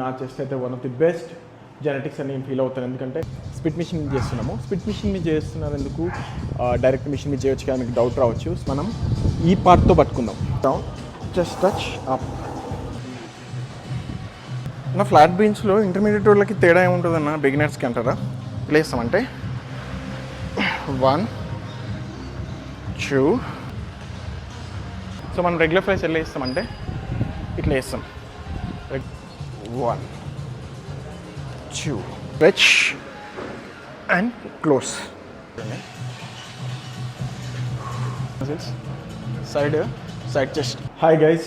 నా చెస్ట్ అయితే one of the best genetics అని నేను ఫీల్ అవుతాను. ఎందుకంటే స్పిట్ మిషన్ చేస్తున్నాము. స్పిట్ మిషన్ చేస్తున్నారు ఎందుకు, డైరెక్ట్ మిషన్ మీద చేయొచ్చు కానీ మీకు డౌట్ రావచ్చు. మనం ఈ పార్ట్తో పట్టుకుందాం. Down, just touch up. నా ఫ్లాట్ బీన్స్లో ఇంటర్మీడియట్ వాళ్ళకి తేడా ఏముంటుందన్న, బిగినర్స్కి అంటారా? ఇట్లా వేస్తామంటే 1 2. సో మనం రెగ్యులర్ ఫ్రైస్ ఎలా వేస్తామంటే ఇట్లా వేస్తాం. 1 2 stretch and close. Side chest. Hi guys,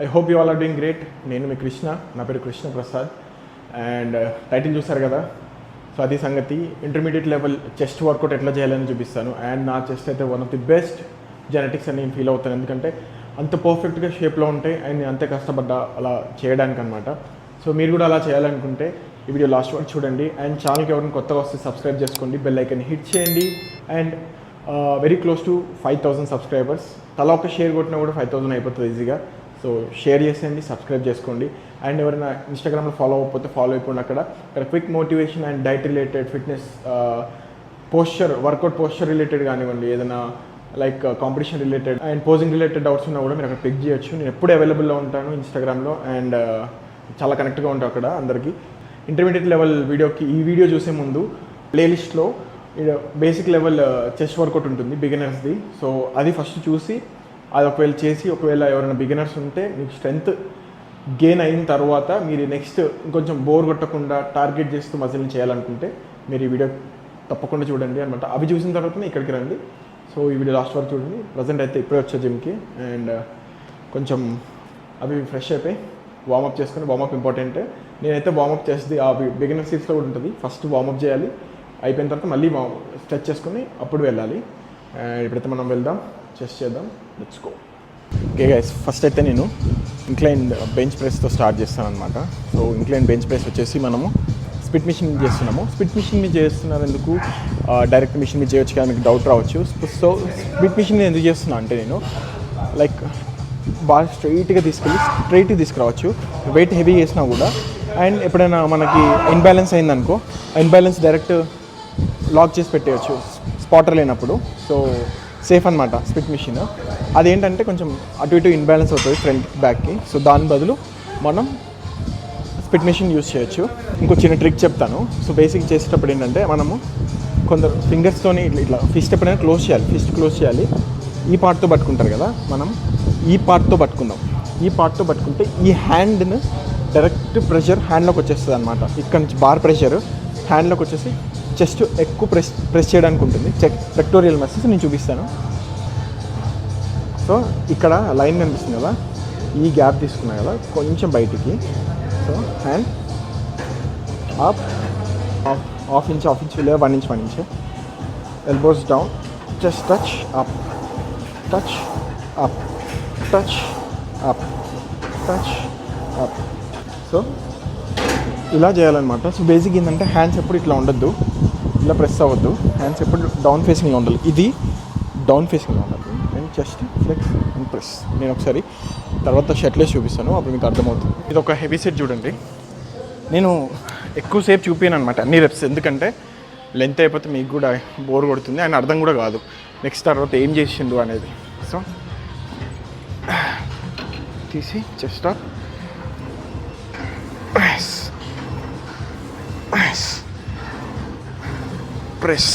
I hope you all are doing great. నేను మీ కృష్ణ, నా పేరు కృష్ణ ప్రసాద్. అండ్ టైటిల్ చూసారు కదా, సో అది సంగతి. ఇంటర్మీడియట్ లెవెల్ చెస్ట్ వర్కౌట్ ఎట్లా చేయాలని చూపిస్తాను. అండ్ నా చెస్ట్ అయితే one of the best genetics అని నేను ఫీల్ అవుతాను. ఎందుకంటే అంత పర్ఫెక్ట్గా షేప్లో ఉంటాయి అండ్ నేను అంతే కష్టపడ్డా అలా చేయడానికి అనమాట. సో మీరు కూడా అలా చేయాలనుకుంటే ఈ వీడియో లాస్ట్ వరకు చూడండి. అండ్ ఛానల్కి ఎవరైనా కొత్తగా వస్తే సబ్స్క్రైబ్ చేసుకోండి, బెల్ ఐకాన్ హిట్ చేయండి. And very close to 5000 subscribers. తలా ఒక షేర్ కొట్టినా కూడా 5000 అయిపోతుంది ఈజీగా. సో షేర్ చేసేయండి, సబ్స్క్రైబ్ చేసుకోండి. అండ్ ఎవరైనా ఇన్స్టాగ్రామ్లో ఫాలో అవ్వకపోతే ఫాలో అయిపోండి. అక్కడ quick motivation and diet related, fitness, posture, workout posture related కానివ్వండి, ఏదైనా like competition related and posing related doubts ఉన్నా కూడా మీరు అక్కడ పిక్ చేయొచ్చు. నేను ఎప్పుడు అవైలబుల్లో ఉంటాను ఇన్స్టాగ్రామ్లో. అండ్ చాలా కనెక్ట్గా ఉంటాను అక్కడ అందరికీ. ఇంటర్మీడియట్ లెవెల్ వీడియోకి, ఈ వీడియో చూసే ముందు ప్లేలిస్ట్లో బేసిక్ లెవెల్ చెస్ట్ వర్కౌట్ ఉంటుంది బిగినర్స్ది. సో అది ఫస్ట్ చూసి అది ఒకవేళ చేసి, ఒకవేళ ఎవరైనా బిగినర్స్ ఉంటే మీకు స్ట్రెంగ్త్ గెయిన్ అయిన తర్వాత మీరు నెక్స్ట్ ఇంకొంచెం బోర్ కొట్టకుండా టార్గెట్ చేస్తూ మజిల్ని చేయాలనుకుంటే మీరు ఈ వీడియో తప్పకుండా చూడండి అనమాట. అవి చూసిన తర్వాతనే ఇక్కడికి రండి. సో ఈ వీడియో లాస్ట్ వరకు చూడండి. ప్రజెంట్ అయితే ఇప్పుడే వచ్చే జిమ్కి. అండ్ కొంచెం అవి ఫ్రెష్ అయిపోయి వార్మప్ చేసుకుని, వార్మప్ ఇంపార్టెంట్. నేనైతే వార్మప్ చేస్తుంది ఆ బిగినర్ సీట్స్లో కూడా ఉంటుంది. ఫస్ట్ వార్మప్ చేయాలి, అయిపోయిన తర్వాత మళ్ళీ స్ట్రెచ్ చేసుకుని అప్పుడు వెళ్ళాలి. అండ్ ఇప్పుడైతే మనం వెళ్దాం, చెస్ట్ చేద్దాం. Let's go. Okay guys, first అయితే నేను ఇంక్లైన్ బెంచ్ ప్రెస్తో స్టార్ట్ చేస్తాను అనమాట. సో ఇంక్లైన్ బెంచ్ ప్రెస్ వచ్చేసి మనము స్పిట్ మిషన్ మీద చేస్తున్నాము. స్పిట్ మిషన్ మీద చేస్తున్నారు ఎందుకు, డైరెక్ట్ మిషన్ మీద చేయొచ్చు కానీ మీకు డౌట్ రావచ్చు. సో స్పిట్ మిషన్ మీద ఎందుకు చేస్తున్నా అంటే నేను లైక్ బాగా స్ట్రైట్గా తీసుకురావచ్చు. వెయిట్ హెవీ చేసినా కూడా. అండ్ ఎప్పుడైనా మనకి ఇన్బ్యాలెన్స్ అయిందనుకో, ఇన్బ్యాలెన్స్ డైరెక్ట్ లాక్ చేసి పెట్టేయచ్చు స్పాటర్ లేనప్పుడు. సో సేఫ్ అనమాట స్పిట్ మిషన్. అదేంటంటే కొంచెం అటు ఇటు ఇన్బ్యాలెన్స్ అవుతుంది ఫ్రంట్ బ్యాక్కి. సో దాని బదులు మనం స్పిట్ మిషన్ యూజ్ చేయొచ్చు. ఇంకో చిన్న ట్రిక్ చెప్తాను. సో బేసిక్ చేసేటప్పుడు ఏంటంటే మనము కొందరు ఫింగర్స్తోని ఇట్లా ఫిస్ట్ ఎప్పుడైనా ఫిస్ట్ క్లోజ్ చేయాలి. ఈ పార్ట్తో పట్టుకుంటారు కదా, మనం ఈ పార్ట్తో పట్టుకుందాం. ఈ పార్ట్తో పట్టుకుంటే ఈ హ్యాండ్ని డైరెక్ట్ ప్రెషర్ హ్యాండ్లోకి వచ్చేస్తుంది అనమాట. ఇక్కడ నుంచి బార్ ప్రెషర్ హ్యాండ్లోకి వచ్చేసి చెస్ట్ ఎక్కువ ప్రెస్ చేయడానికి ఉంటుంది. పెక్టోరియల్ మసిల్స్ నేను చూపిస్తాను. సో ఇక్కడ లైన్ కనిపిస్తుంది కదా, ఈ గ్యాప్ తీసుకున్నా కదా కొంచెం బయటికి. So hand up, half inch లేదా 1 inch. Elbows down, just touch up, touch up, touch up, touch up. So ఇలా చేయాలన్నమాట. సో బేసిక్ ఏంటంటే హ్యాండ్స్ ఎప్పుడు ఇట్లా ఉండద్దు, ఇలా ప్రెస్ అవ్వద్దు. హ్యాండ్స్ ఎప్పుడు డౌన్ ఫేసింగ్లో ఉండాలి. ఇది డౌన్ ఫేసింగ్లో ఉండాలి. And chest flex and press. నేను ఒకసారి తర్వాత షర్ట్లెస్ చూపిస్తాను, అప్పుడు మీకు అర్థమవుతుంది. ఇది ఒక హెవీ సెట్ చూడండి. నేను ఎక్కువసేపు చూపించాను అనమాట అన్ని రెప్స్, ఎందుకంటే లెంత్ అయిపోతే మీకు కూడా బోర్ కొడుతుంది అండ్ అర్థం కూడా కాదు నెక్స్ట్ తర్వాత ఏం చేసిండు అనేది. సో తీసి chest up, press press press.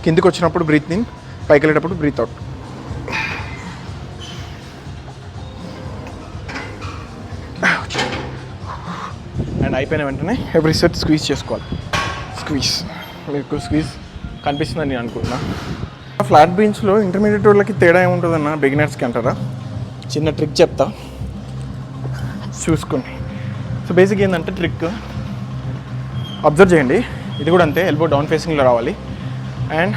కిందికి వచ్చినప్పుడు బ్రీత్ ఇన్, పైకి వెళ్ళేటప్పుడు బ్రీత్ అవుట్. అండ్ అయిపోయిన వెంటనే ఎవ్రీ సెట్ స్క్వీజ్ చేసుకోవాలి. మీకు స్క్వీజ్ కనిపిస్తుందని నేను అనుకుంటున్నా. ఫ్లాట్ బీన్స్లో ఇంటర్మీడియట్ వాళ్ళకి తేడా ఏముంటుందన్న, బిగినర్స్కి అంటారా? చిన్న ట్రిక్ చెప్తా చూసుకోండి. సో బేసిక్ ఏంటంటే ట్రిక్ అబ్జర్వ్ చేయండి. ఇది కూడా అంతే, ఎల్బో డౌన్ ఫేసింగ్లో రావాలి అండ్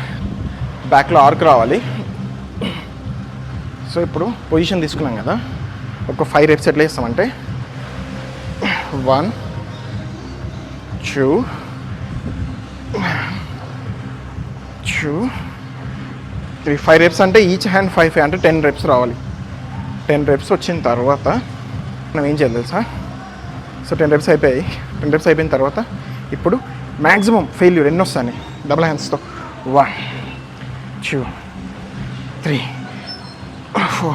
బ్యాక్లో ఆర్క్ రావాలి. సో ఇప్పుడు పొజిషన్ తీసుకున్నాం కదా, ఒక 5 రెప్స్ ఎట్లా చేస్తామంటే 1 2 2 3 5 రెప్స్ అంటే ఈచ్ హ్యాండ్ 5 అంటే 10 రెప్స్ రావాలి. 10 రెప్స్ వచ్చిన తర్వాత మనం ఏం చేయాలి తెలుసా? సో 10 reps అయిపోయాయి. 10 reps అయిపోయిన తర్వాత ఇప్పుడు మ్యాక్సిమం ఫెయిల్యూర్ ఎన్ని వస్తాయి డబుల్ హ్యాండ్స్తో 1 2 3 4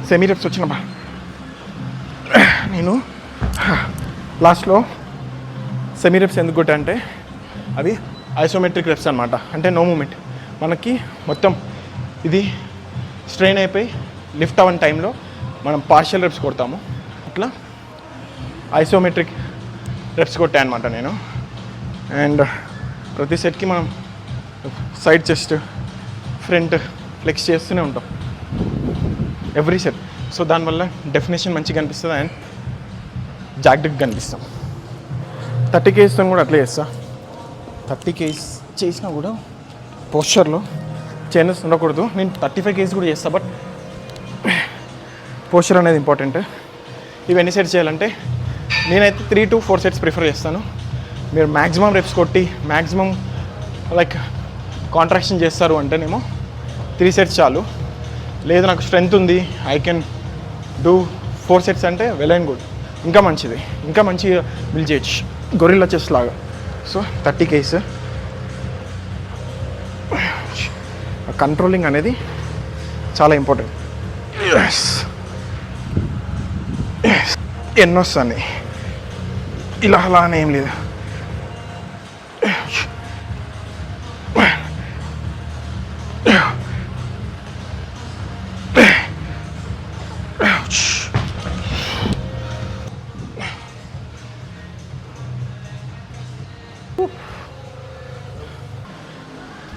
సెమీ రెప్స్ వచ్చినబ్బా. నేను లాస్ట్లో సెమీ రెప్స్ ఎందుకు కొట్టా అంటే అవి ఐసోమెట్రిక్ రెప్స్ అనమాట. అంటే నో మూమెంట్, మనకి మొత్తం ఇది స్ట్రెయిన్ అయిపోయి లిఫ్ట్ అవ్వని టైంలో మనం పార్షియల్ రెప్స్ కొడతాము. ఇట్లా ఐసోమెట్రిక్ రెప్స్ కొట్టా అనమాట నేను. అండ్ ప్రతి సెట్కి మనం సైడ్ చెస్ట్ ఫ్రంట్ ఫ్లెక్స్ చేస్తూనే ఉంటాం ఎవ్రీ సెట్. సో దానివల్ల డెఫినేషన్ మంచిగా కనిపిస్తుంది అండ్ జాగ్రత్తగా కనిపిస్తాం. 30 kgs కూడా అట్లే చేస్తా. 30 kgs చేసినా కూడా పోస్చర్లో చేంజెస్ ఉండకూడదు. నేను 35 kgs కూడా చేస్తాను, బట్ పోస్చర్ అనేది ఇంపార్టెంట్. ఇవన్నీ సెట్స్ చేయాలంటే నేనైతే 3 to 4 sets ప్రిఫర్ చేస్తాను. మీరు మ్యాక్సిమం రెప్స్ కొట్టి మ్యాక్సిమం లైక్ కాంట్రాక్షన్ చేస్తారు అంటేనేమో 3 sets చాలు. లేదు నాకు స్ట్రెంగ్త్ ఉంది, ఐ కెన్ డూ 4 sets అంటే వెల్ అండ్ గుడ్, ఇంకా మంచిది, ఇంకా మంచిగా బిల్డ్ చేయొచ్చు గొరిల్లా చెస్ట్ లాగా. సో 30 kgs కంట్రోలింగ్ అనేది చాలా ఇంపార్టెంట్. ఎన్నో వస్తాయి ఇలా అలా అని ఏం లేదు.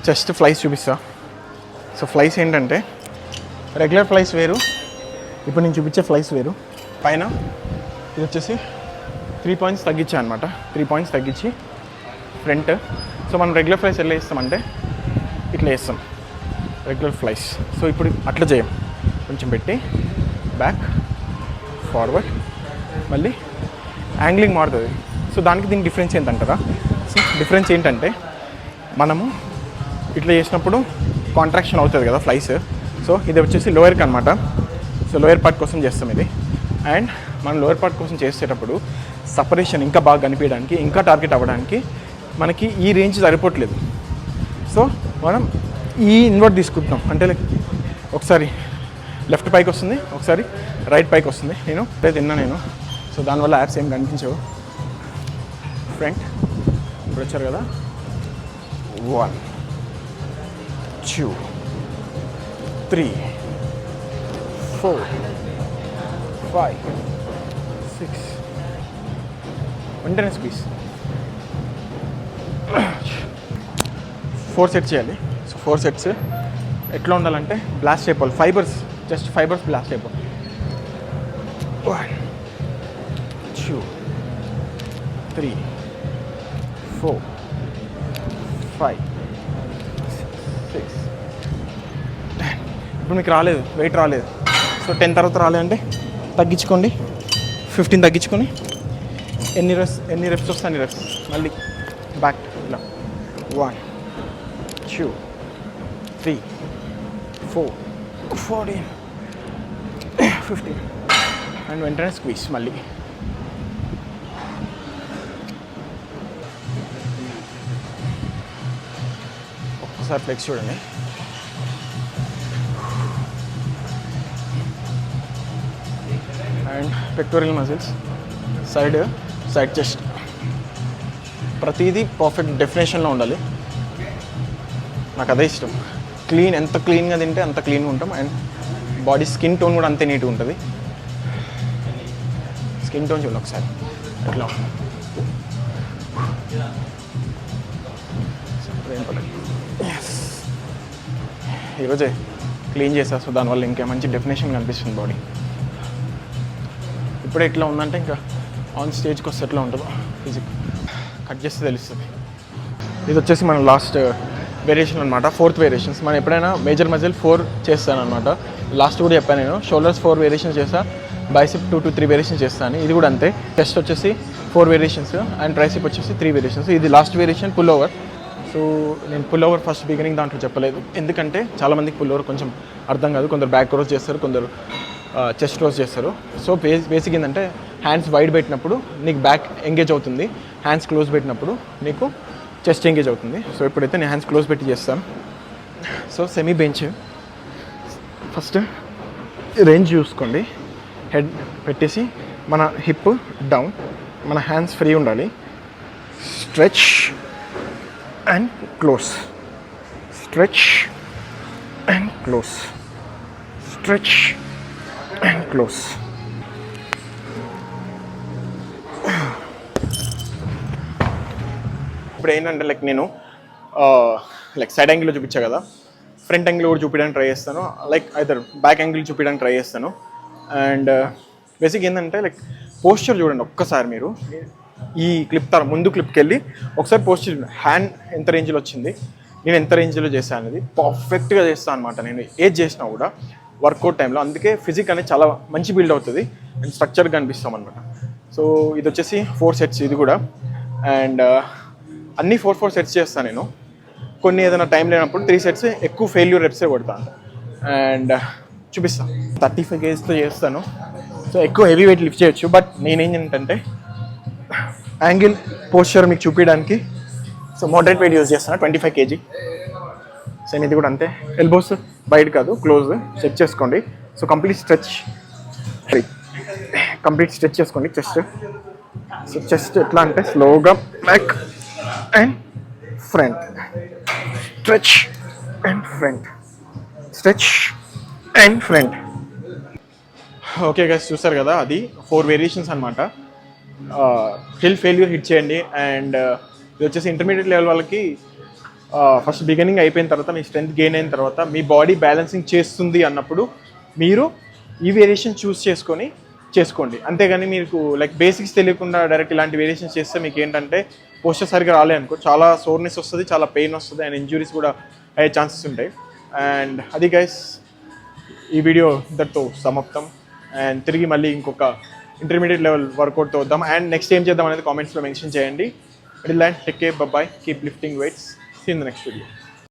జస్ట్ ఫ్లైస్ చూపిస్తా. సో ఫ్లైస్ ఏంటంటే రెగ్యులర్ ఫ్లైస్ వేరు, ఇప్పుడు నేను చూపించే ఫ్లైస్ వేరు. పైన ఇది వచ్చేసి 3 points తగ్గించా అనమాట. 3 points తగ్గించి ఫ్రంట్. సో మనం రెగ్యులర్ ఫ్లైస్ ఎలా వేస్తామంటే ఇట్లా వేస్తాం రెగ్యులర్ ఫ్లైస్. సో ఇప్పుడు అట్లా చేయం, కొంచెం పెట్టి బ్యాక్ ఫార్వర్డ్, మళ్ళీ యాంగ్లింగ్ మారుతుంది. సో దానికి దీనికి డిఫరెన్స్ ఏంటంటారా? సో డిఫరెన్స్ ఏంటంటే మనము ఇట్లా చేసినప్పుడు కాంట్రాక్షన్ అవుతుంది కదా ఫ్లైస్. సో ఇది వచ్చేసి లోయర్కి అనమాట. సో లోయర్ పార్ట్ కోసం చేస్తాం ఇది. అండ్ మనం లోయర్ పార్ట్ కోసం చేసేటప్పుడు సపరేషన్ ఇంకా బాగా కనిపించడానికి, ఇంకా టార్గెట్ అవ్వడానికి మనకి ఈ రేంజ్ సరిపోవట్లేదు. సో మనం ఈ ఇన్వర్ట్ తీసుకుంటున్నాం. అంటే లైక్ ఒకసారి లెఫ్ట్ పైకి వస్తుంది, ఒకసారి రైట్ పైకి వస్తుంది. నేను తిన్నా నేను. సో దానివల్ల యాప్స్ ఏం కనిపించవు. ఫ్రంట్ ఇప్పుడు వచ్చారు కదా, 1 2 3 4 5 6 వెంటనే స్క్వీజ్. 4 sets చేయాలి. సో 4 sets ఎట్లా ఉండాలంటే బ్లాస్ట్ అయిపోవాలి. ఫైబర్స్, జస్ట్ ఫైబర్స్ బ్లాస్ట్ అయిపోవాలి. 1 2 3 4 5 6 10. ఇప్పుడు మీకు రాలేదు, వెయిట్ రాలేదు. సో 10 తర్వాత రాలేదంటే తగ్గించుకోండి, 15 తగ్గించుకొని ఎన్ని రెప్స్ వస్తాయి అన్ని రెప్స్ మళ్ళీ బ్యాక్ ఇలా 1 2 3 4 14 15 అండ్ వెంటనే స్క్వీజ్. మళ్ళీ ఒక్కసారి ఫ్లెక్స్ చూడండి. అండ్ పెక్టోరియల్ మజిల్స్, సైడ్ చెస్ట్, ప్రతిదీ పర్ఫెక్ట్ డెఫినేషన్లో ఉండాలి. నాకు అదే ఇష్టం. క్లీన్, ఎంత క్లీన్గా తింటే అంత క్లీన్గా ఉంటాం. అండ్ బాడీ స్కిన్ టోన్ కూడా అంతే నీట్గా ఉంటుంది. స్కిన్ టోన్ చూడండి ఒకసారి ఎట్లా. ఈరోజే క్లీన్ చేసా. సో దానివల్ల ఇంకా మంచి డెఫినేషన్ కనిపిస్తుంది బాడీ. ఇప్పుడే ఎట్లా ఉందంటే ఇంకా ఆన్ స్టేజ్కి వస్తే ఎట్లా ఉంటుందో ఫిజిక్ కట్ చేస్తే తెలుస్తుంది. ఇది వచ్చేసి మన లాస్ట్ వేరియేషన్ అనమాట, 4th వేరియేషన్స్. మనం ఎప్పుడైనా మేజర్ మజిల్ 4 చేస్తాను అనమాట. లాస్ట్ కూడా చెప్పాను నేను. షోల్డర్స్ 4 వేరియేషన్స్ చేస్తా, బైసిప్ 2 to 3 వేరియేషన్స్ చేస్తాను. ఇది కూడా అంతే. చెస్ట్ వచ్చేసి 4 వేరియేషన్స్ అండ్ ట్రైసిప్ వచ్చేసి 3 వేరియేషన్స్. ఇది last variation pull over. So నేను పుల్ ఓవర్ ఫస్ట్ బిగినింగ్ దాంట్లో చెప్పలేదు, ఎందుకంటే చాలామందికి పుల్ ఓవర్ కొంచెం అర్థం కాదు. కొందరు బ్యాక్ క్రోస్ చేస్తారు, కొందరు చెస్ట్ రోజ్ చేస్తారు. సో బేసిక్ ఏంటంటే హ్యాండ్స్ వైడ్ పెట్టినప్పుడు నీకు బ్యాక్ ఎంగేజ్ అవుతుంది, హ్యాండ్స్ క్లోజ్ పెట్టినప్పుడు నీకు చెస్ట్ ఎంగేజ్ అవుతుంది. సో ఇప్పుడైతే నేను హ్యాండ్స్ క్లోజ్ పెట్టి చేస్తాను. So semi bench, first range చూసుకోండి, హెడ్ పెట్టేసి మన హిప్ డౌన్, మన హ్యాండ్స్ ఫ్రీ ఉండాలి. Stretch and close, stretch and close, stretch and close. ఇప్పుడు ఏంటంటే లైక్ నేను లైక్ సైడ్ యాంగిల్లో చూపించా కదా, ఫ్రంట్ యాంగిల్ కూడా చూపించడానికి ట్రై చేస్తాను, లైక్ ఐదర్ బ్యాక్ యాంగిల్ చూపించడానికి ట్రై చేస్తాను. అండ్ బేసిక్ ఏంటంటే లైక్ పోస్చర్ చూడండి ఒక్కసారి, మీరు ఈ క్లిప్ ముందు క్లిప్కి వెళ్ళి ఒకసారి పోస్చర్ చూడండి, హ్యాండ్ ఎంత రేంజ్లో వచ్చింది, నేను ఎంత రేంజ్లో చేశాను అనేది పర్ఫెక్ట్గా చేస్తాను అనమాట. నేను ఏది చేసినా కూడా వర్కౌట్ టైంలో, అందుకే ఫిజిక్ అనేది చాలా మంచి బిల్డ్ అవుతుంది అండ్ స్ట్రక్చర్గా అనిపిస్తాం అనమాట. సో ఇది వచ్చేసి 4 సెట్స్ ఇది కూడా. అండ్ అన్నీ 4 సెట్స్ చేస్తాను నేను. కొన్ని ఏదైనా టైం లేనప్పుడు 3 సెట్స్ ఎక్కువ ఫెయిల్యూర్ రెప్సే కొడతాను. అండ్ చూపిస్తాను, 35 kgsతో చేస్తాను. సో ఎక్కువ హెవీ వెయిట్ లిఫ్ట్ చేయొచ్చు, బట్ నేనేంటంటే యాంగిల్ పోస్చర్ మీకు చూపించడానికి సో మోడరేట్ వెయిట్ యూజ్ చేస్తాను, 25 kg. సేమ్ ఇది కూడా అంతే, ఎల్బోస్ బయట కాదు, క్లోజ్ చెక్ చేసుకోండి. సో కంప్లీట్ స్ట్రెచ్ చేసుకోండి చెస్ట్. సో చెస్ట్ ఎట్లా అంటే స్లోగా back and front, stretch and front, stretch and front. Okay guys, చూసారు కదా, అది 4 వేరియేషన్స్ అనమాట. టిల్ ఫెయిల్యూర్ హిట్ చేయండి. అండ్ ఇది వచ్చేసి ఇంటర్మీడియట్ లెవెల్ వాళ్ళకి ఫస్ట్ బిగినింగ్ అయిపోయిన తర్వాత, మీ స్ట్రెంత్ గెయిన్ అయిన తర్వాత, మీ బాడీ బ్యాలెన్సింగ్ చేస్తుంది అన్నప్పుడు మీరు ఈ వేరియేషన్ చేసుకోండి. అంతేగాని మీకు లైక్ బేసిక్స్ తెలియకుండా డైరెక్ట్ ఇలాంటి వేరియేషన్స్ చేస్తే మీకు ఏంటంటే పోస్చర్ సరిగ్గా రాలే అనుకో, చాలా సోర్నెస్ వస్తుంది, చాలా పెయిన్ వస్తుంది, అండ్ ఇంజురీస్ కూడా అయ్యే ఛాన్సెస్ ఉంటాయి. అండ్ అది గైస్, ఈ వీడియో ఇంతటితో సమాప్తం. అండ్ తిరిగి మళ్ళీ ఇంకొక ఇంటర్మీడియట్ లెవెల్ వర్కౌట్తో వద్దాం. అండ్ నెక్స్ట్ ఏం చేద్దాం అనేది కామెంట్స్లో మెన్షన్ చేయండి. Till then, take care, bye-bye, keep lifting weights, see you in the next video.